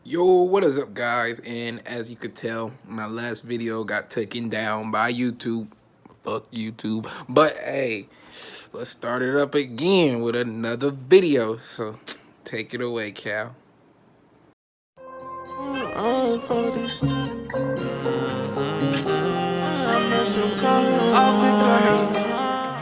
Yo, what is up, guys? And as you could tell, my last video got taken down by YouTube. Fuck YouTube. But hey, let's start it up again with another video. So take it away, Cal.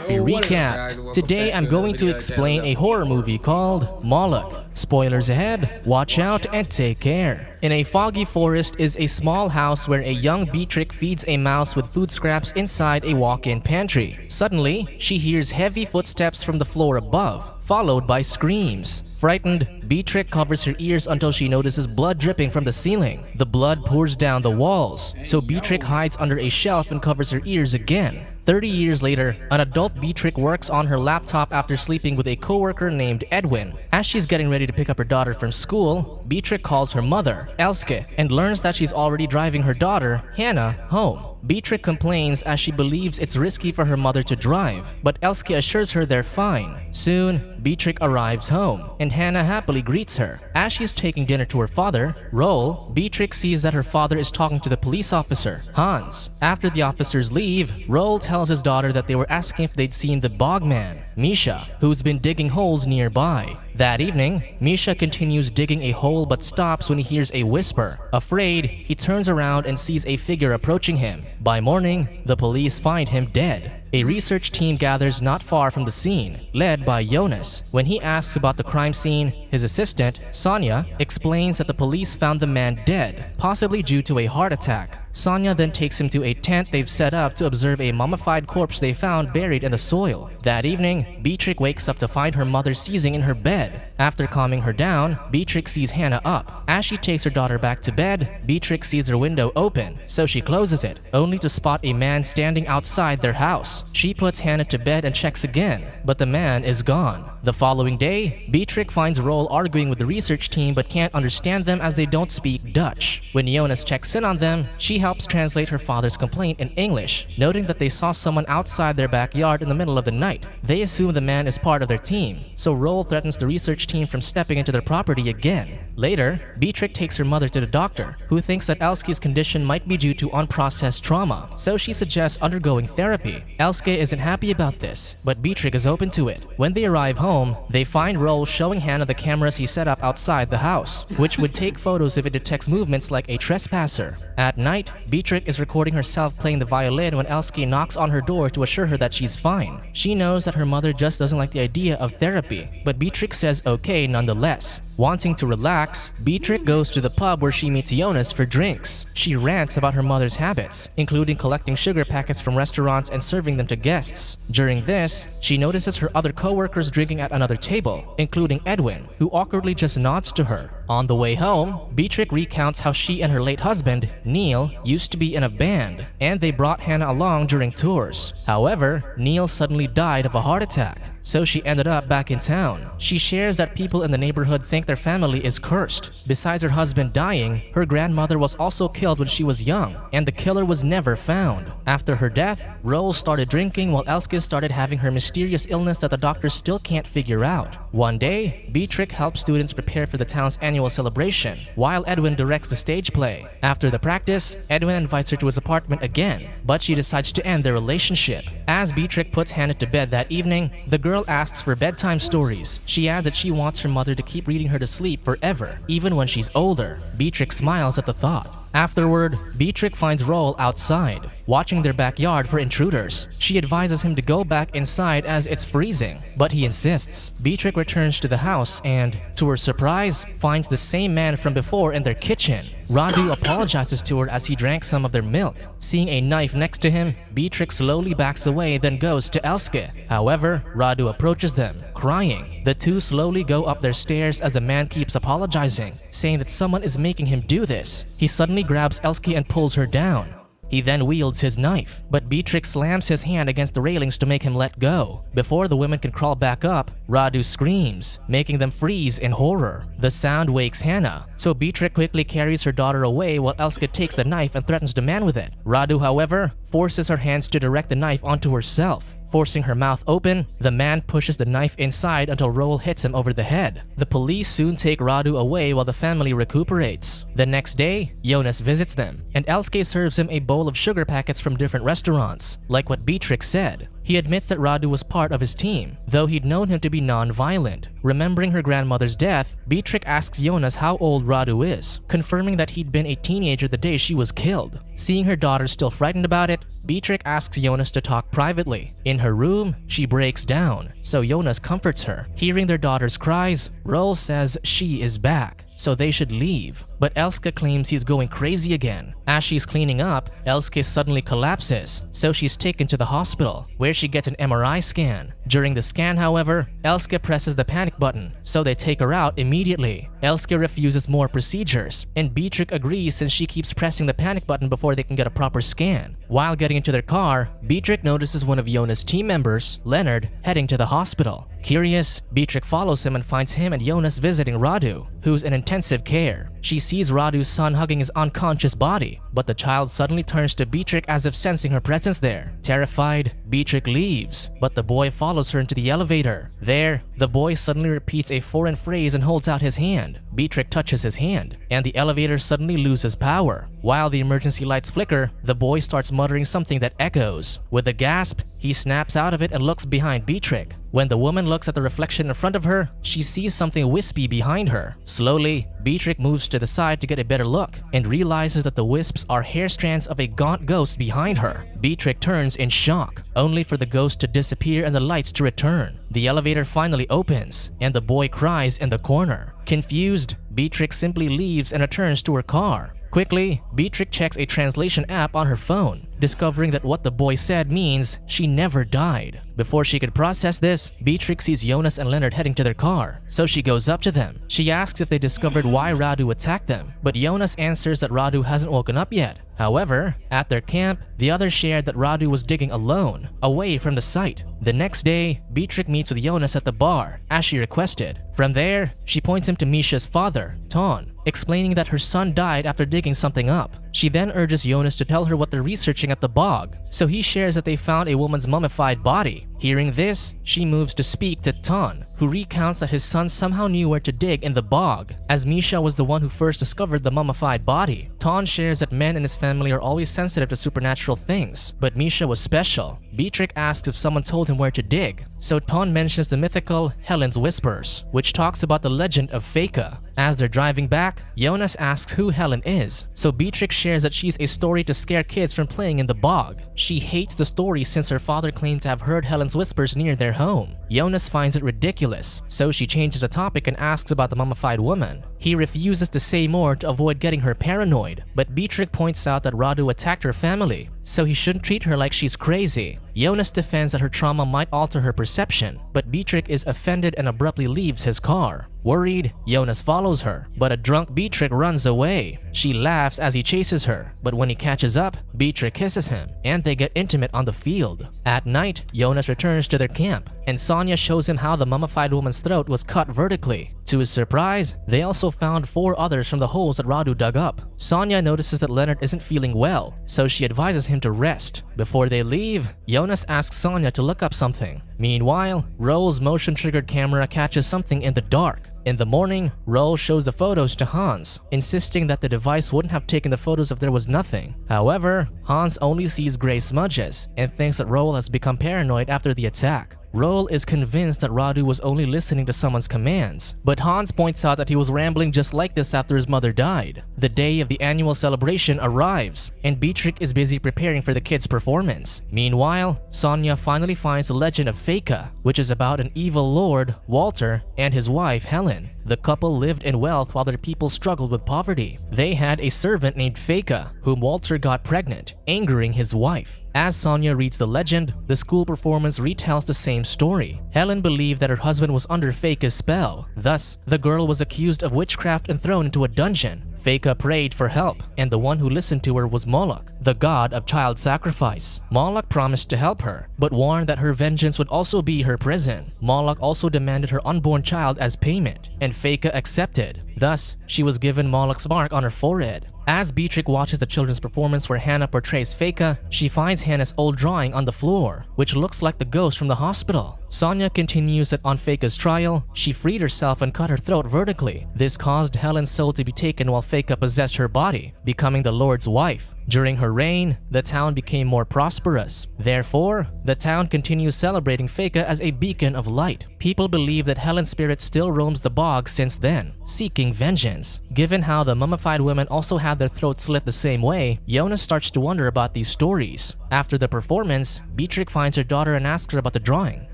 Recap. Today I'm going to explain a horror movie called Moloch. Spoilers ahead, watch out and take care. In a foggy forest is a small house where a young Beatrix feeds a mouse with food scraps inside a walk-in pantry. Suddenly, she hears heavy footsteps from the floor above, followed by screams. Frightened, Beatrix covers her ears until she notices blood dripping from the ceiling. The blood pours down the walls, so Beatrix hides under a shelf and covers her ears again. 30 years later, an adult Beatrix works on her laptop after sleeping with a coworker named Edwin. As she's getting ready to pick up her daughter from school, Beatrix calls her mother, Elske, and learns that she's already driving her daughter, Hannah, home. Beatrix complains as she believes it's risky for her mother to drive, but Elske assures her they're fine. Soon, Beatrix arrives home, and Hannah happily greets her. As she's taking dinner to her father, Roel, Beatrix sees that her father is talking to the police officer, Hans. After the officers leave, Roel tells his daughter that they were asking if they'd seen the bogman, Misha, who's been digging holes nearby. That evening, Misha continues digging a hole but stops when he hears a whisper. Afraid, he turns around and sees a figure approaching him. By morning, the police find him dead. A research team gathers not far from the scene, led by Jonas. When he asks about the crime scene, his assistant, Sonia, explains that the police found the man dead, possibly due to a heart attack. Sonia then takes him to a tent they've set up to observe a mummified corpse they found buried in the soil. That evening, Beatrix wakes up to find her mother seizing in her bed. After calming her down, Beatrix sees Hannah up. As she takes her daughter back to bed, Beatrix sees her window open, so she closes it, only to spot a man standing outside their house. She puts Hannah to bed and checks again, but the man is gone. The following day, Beatrix finds Roel arguing with the research team but can't understand them as they don't speak Dutch. When Jonas checks in on them, she helps translate her father's complaint in English, noting that they saw someone outside their backyard in the middle of the night. They assume the man is part of their team, so Roel threatens the research team from stepping into their property again. Later, Beatrix takes her mother to the doctor, who thinks that Elske's condition might be due to unprocessed trauma, so she suggests undergoing therapy. Elske isn't happy about this, but Beatrix is open to it. When they arrive home, they find Roel showing Hannah the cameras he set up outside the house, which would take photos if it detects movements like a trespasser. At night, Beatrix is recording herself playing the violin when Elske knocks on her door to assure her that she's fine. She knows that her mother just doesn't like the idea of therapy, but Beatrix says okay nonetheless. Wanting to relax, Beatrix goes to the pub where she meets Jonas for drinks. She rants about her mother's habits, including collecting sugar packets from restaurants and serving them to guests. During this, she notices her other co-workers drinking at another table, including Edwin, who awkwardly just nods to her. On the way home, Beatrix recounts how she and her late husband, Neil, used to be in a band, and they brought Hannah along during tours. However, Neil suddenly died of a heart attack, so she ended up back in town. She shares that people in the neighborhood think their family is cursed. Besides her husband dying, her grandmother was also killed when she was young, and the killer was never found. After her death, Roel started drinking while Elske started having her mysterious illness that the doctors still can't figure out. One day, Beatrix helps students prepare for the town's annual celebration, while Edwin directs the stage play. After the practice, Edwin invites her to his apartment again, but she decides to end their relationship. As Beatrix puts Hannah to bed that evening, the girl asks for bedtime stories. She adds that she wants her mother to keep reading her to sleep forever, even when she's older. Beatrix smiles at the thought. Afterward, Beatrix finds Roel outside, watching their backyard for intruders. She advises him to go back inside as it's freezing, but he insists. Beatrix returns to the house and, to her surprise, finds the same man from before in their kitchen. Radu apologizes to her as he drank some of their milk. Seeing a knife next to him, Beatrix slowly backs away then goes to Elske. However, Radu approaches them, crying. The two slowly go up their stairs as the man keeps apologizing, saying that someone is making him do this. He suddenly grabs Elske and pulls her down. He then wields his knife, but Beatrix slams his hand against the railings to make him let go. Before the women can crawl back up, Radu screams, making them freeze in horror. The sound wakes Hannah, so Beatrix quickly carries her daughter away while Elske takes the knife and threatens the man with it. Radu, however, forces her hands to direct the knife onto herself. Forcing her mouth open, the man pushes the knife inside until Roel hits him over the head. The police soon take Radu away while the family recuperates. The next day, Jonas visits them, and Elske serves him a bowl of sugar packets from different restaurants, like what Beatrix said. He admits that Radu was part of his team, though he'd known him to be non-violent. Remembering her grandmother's death, Beatrix asks Jonas how old Radu is, confirming that he'd been a teenager the day she was killed. Seeing her daughter still frightened about it, Beatrix asks Jonas to talk privately. In her room, she breaks down, so Jonas comforts her. Hearing their daughter's cries, Roel says she is back, so they should leave. But Elske claims he's going crazy again. As she's cleaning up, Elske suddenly collapses, so she's taken to the hospital, where she gets an MRI scan. During the scan, however, Elske presses the panic button, so they take her out immediately. Elske refuses more procedures, and Beatrix agrees since she keeps pressing the panic button before they can get a proper scan. While getting into their car, Beatrix notices one of Jonas' team members, Leonard, heading to the hospital. Curious, Beatrix follows him and finds him and Jonas visiting Radu, who's in intensive care. She sees Radu's son hugging his unconscious body, but the child suddenly turns to Beatrix as if sensing her presence there. Terrified, Beatrix leaves, but the boy follows her into the elevator. There, the boy suddenly repeats a foreign phrase and holds out his hand. Beatrix touches his hand, and the elevator suddenly loses power. While the emergency lights flicker, the boy starts muttering something that echoes. With a gasp, he snaps out of it and looks behind Beatrix. When the woman looks at the reflection in front of her, she sees something wispy behind her. Slowly, Beatrix moves to the side to get a better look and realizes that the wisps are hair strands of a gaunt ghost behind her. Beatrix turns in shock, only for the ghost to disappear and the lights to return. The elevator finally opens, and the boy cries in the corner. Confused, Beatrix simply leaves and returns to her car. Quickly, Beatrix checks a translation app on her phone, discovering that what the boy said means she never died. Before she could process this, Beatrix sees Jonas and Leonard heading to their car, so she goes up to them. She asks if they discovered why Radu attacked them, but Jonas answers that Radu hasn't woken up yet. However, at their camp, the others shared that Radu was digging alone, away from the site. The next day, Beatrix meets with Jonas at the bar, as she requested. From there, she points him to Misha's father, Ton, explaining that her son died after digging something up. She then urges Jonas to tell her what they're researching at the bog, so he shares that they found a woman's mummified body. Hearing this, she moves to speak to Ton, who recounts that his son somehow knew where to dig in the bog, as Misha was the one who first discovered the mummified body. Ton shares that men in his family are always sensitive to supernatural things, but Misha was special. Beatrix asks if someone told him where to dig, so Ton mentions the mythical Helen's Whispers, which talks about the legend of Feka. As they're driving back, Jonas asks who Helen is, so Beatrix shares that she's a story to scare kids from playing in the bog. She hates the story since her father claimed to have heard Helen's whispers near their home. Jonas finds it ridiculous, so she changes the topic and asks about the mummified woman. He refuses to say more to avoid getting her paranoid, but Beatrix points out that Radu attacked her family, so he shouldn't treat her like she's crazy. Jonas defends that her trauma might alter her perception, but Beatrix is offended and abruptly leaves his car. Worried, Jonas follows her, but a drunk Beatrix runs away. She laughs as he chases her, but when he catches up, Beatrix kisses him, and they get intimate on the field. At night, Jonas returns to their camp, and Sonia shows him how the mummified woman's throat was cut vertically. To his surprise, they also found 4 others from the holes that Radu dug up. Sonia notices that Leonard isn't feeling well, so she advises him to rest. Before they leave, Jonas asks Sonia to look up something. Meanwhile, Roel's motion-triggered camera catches something in the dark. In the morning, Roel shows the photos to Hans, insisting that the device wouldn't have taken the photos if there was nothing. However, Hans only sees gray smudges and thinks that Roel has become paranoid after the attack. Roel is convinced that Radu was only listening to someone's commands, but Hans points out that he was rambling just like this after his mother died. The day of the annual celebration arrives, and Beatrix is busy preparing for the kids' performance. Meanwhile, Sonia finally finds the legend of Feka, which is about an evil lord, Walter, and his wife, Helen. The couple lived in wealth while their people struggled with poverty. They had a servant named Feka, whom Walter got pregnant, angering his wife. As Sonia reads the legend, the school performance retells the same story. Helen believed that her husband was under Feka's spell. Thus, the girl was accused of witchcraft and thrown into a dungeon. Feka prayed for help, and the one who listened to her was Moloch, the god of child sacrifice. Moloch promised to help her, but warned that her vengeance would also be her prison. Moloch also demanded her unborn child as payment, and Feka accepted. Thus, she was given Moloch's mark on her forehead. As Beatrix watches the children's performance where Hannah portrays Feka, she finds Hannah's old drawing on the floor, which looks like the ghost from the hospital. Sonia continues that on Feka's trial, she freed herself and cut her throat vertically. This caused Helen's soul to be taken while Feka possessed her body, becoming the Lord's wife. During her reign, the town became more prosperous. Therefore, the town continues celebrating Feka as a beacon of light. People believe that Helen's spirit still roams the bog since then, seeking vengeance. Given how the mummified women also had their throats slit the same way, Jonas starts to wonder about these stories. After the performance, Beatrix finds her daughter and asks her about the drawing.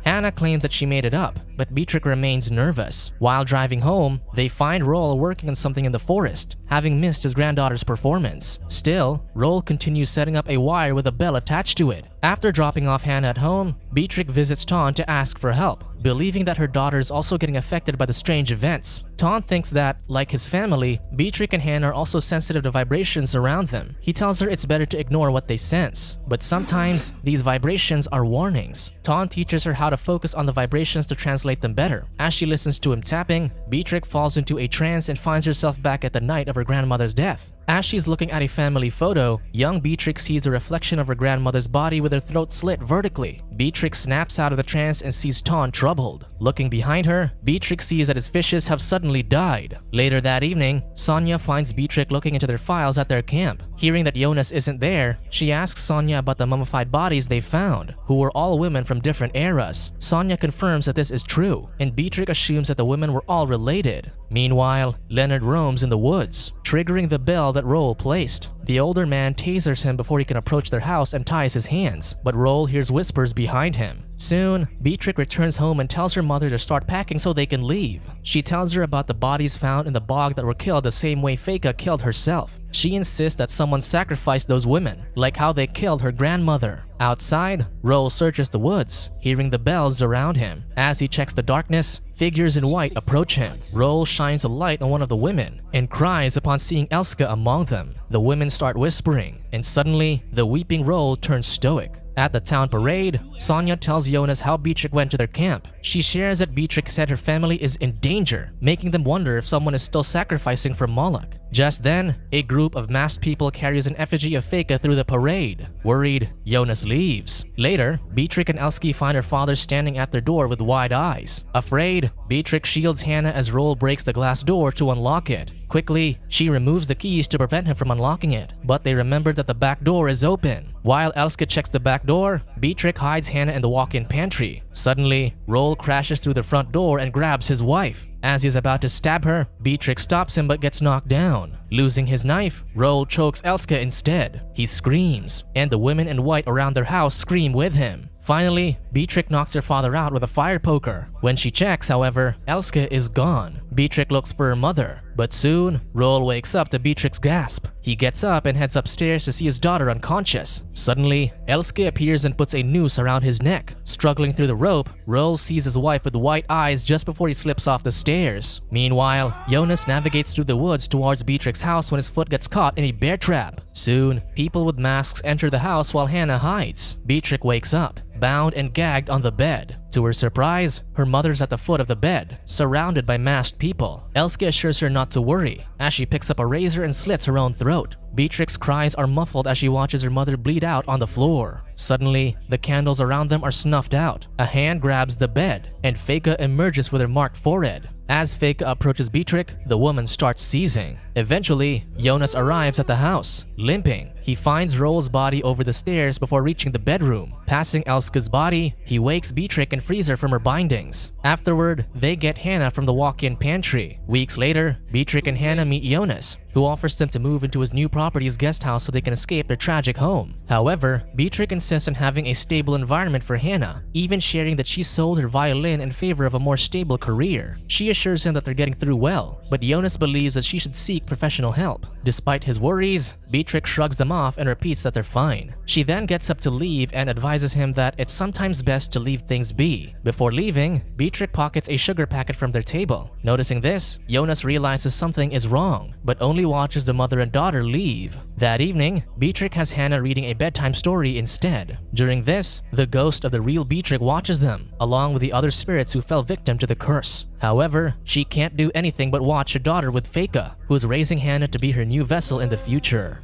Hannah claims that she made it up, but Beatrix remains nervous. While driving home, they find Roel working on something in the forest, having missed his granddaughter's performance. Still, Roel continues setting up a wire with a bell attached to it. After dropping off Hannah at home, Beatrix visits Tawn to ask for help, believing that her daughter is also getting affected by the strange events. Tawn thinks that, like his family, Beatrix and Hannah are also sensitive to vibrations around them. He tells her it's better to ignore what they sense, but sometimes these vibrations are warnings. Tawn teaches her how to focus on the vibrations to translate them better. As she listens to him tapping, Beatrix falls into a trance and finds herself back at the night of her grandmother's death. As she's looking at a family photo, young Beatrix sees a reflection of her grandmother's body with her throat slit vertically. Beatrix snaps out of the trance and sees Tawn troubled. Looking behind her, Beatrix sees that his fishes have suddenly died. Later that evening, Sonia finds Beatrix looking into their files at their camp. Hearing that Jonas isn't there, she asks Sonia about the mummified bodies they found, who were all women from different eras. Sonia confirms that this is true, and Beatrix assumes that the women were all related. Meanwhile, Leonard roams in the woods, triggering the bell that Roel placed. The older man tasers him before he can approach their house and ties his hands, but Roel hears whispers behind him. Soon, Beatrix returns home and tells her mother to start packing so they can leave. She tells her about the bodies found in the bog that were killed the same way Feka killed herself. She insists that someone sacrificed those women, like how they killed her grandmother. Outside, Roel searches the woods, hearing the bells around him. As he checks the darkness, figures in white approach him. Roel shines a light on one of the women and cries upon seeing Elska among them. The women start whispering, and suddenly, the weeping Roel turns stoic. At the town parade, Sonia tells Jonas how Beatrix went to their camp. She shares that Beatrix said her family is in danger, making them wonder if someone is still sacrificing for Moloch. Just then, a group of masked people carries an effigy of Feka through the parade. Worried, Jonas leaves. Later, Beatrix and Elski find her father standing at their door with wide eyes. Afraid, Beatrix shields Hannah as Roel breaks the glass door to unlock it. Quickly, she removes the keys to prevent him from unlocking it, but they remember that the back door is open. While Elska checks the back door, Beatrix hides Hannah in the walk-in pantry. Suddenly, Roel crashes through the front door and grabs his wife. As he's about to stab her, Beatrix stops him but gets knocked down. Losing his knife, Roel chokes Elska instead. He screams, and the women in white around their house scream with him. Finally, Beatrix knocks her father out with a fire poker. When she checks, however, Elska is gone. Beatrix looks for her mother, but soon, Roel wakes up to Beatrix's gasp. He gets up and heads upstairs to see his daughter unconscious. Suddenly, Elska appears and puts a noose around his neck. Struggling through the rope, Roel sees his wife with white eyes just before he slips off the stairs. Meanwhile, Jonas navigates through the woods towards Beatrix's house when his foot gets caught in a bear trap. Soon, people with masks enter the house while Hannah hides. Beatrix wakes up, bound and gagged on the bed. To her surprise, her mother's at the foot of the bed, surrounded by masked people. Elska assures her not to worry, as she picks up a razor and slits her own throat. Beatrix's cries are muffled as she watches her mother bleed out on the floor. Suddenly, the candles around them are snuffed out. A hand grabs the bed, and Feka emerges with her marked forehead. As Feka approaches Beatrix, the woman starts seizing. Eventually, Jonas arrives at the house, limping. He finds Roel's body over the stairs before reaching the bedroom. Passing Elska's body, he wakes Beatrix and frees her from her bindings. Afterward, they get Hannah from the walk-in pantry. Weeks later, Beatrix and Hannah meet Jonas, who offers them to move into his new property's guest house so they can escape their tragic home. However, Beatrix insists on having a stable environment for Hannah, even sharing that she sold her violin in favor of a more stable career. She assures him that they're getting through well, but Jonas believes that she should seek professional help. Despite his worries, Beatrix shrugs them off and repeats that they're fine. She then gets up to leave and advises him that it's sometimes best to leave things be. Before leaving, Beatrix pockets a sugar packet from their table. Noticing this, Jonas realizes something is wrong, but only sadly watches the mother and daughter leave. That evening, Beatrix has Hannah reading a bedtime story instead. During this, the ghost of the real Beatrix watches them, along with the other spirits who fell victim to the curse. However, she can't do anything but watch her daughter with Feka, who is raising Hannah to be her new vessel in the future.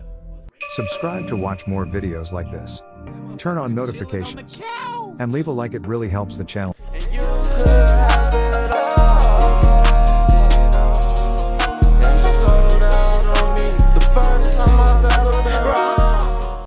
Subscribe to watch more videos like this. Turn on notifications. And leave a like, it really helps the channel.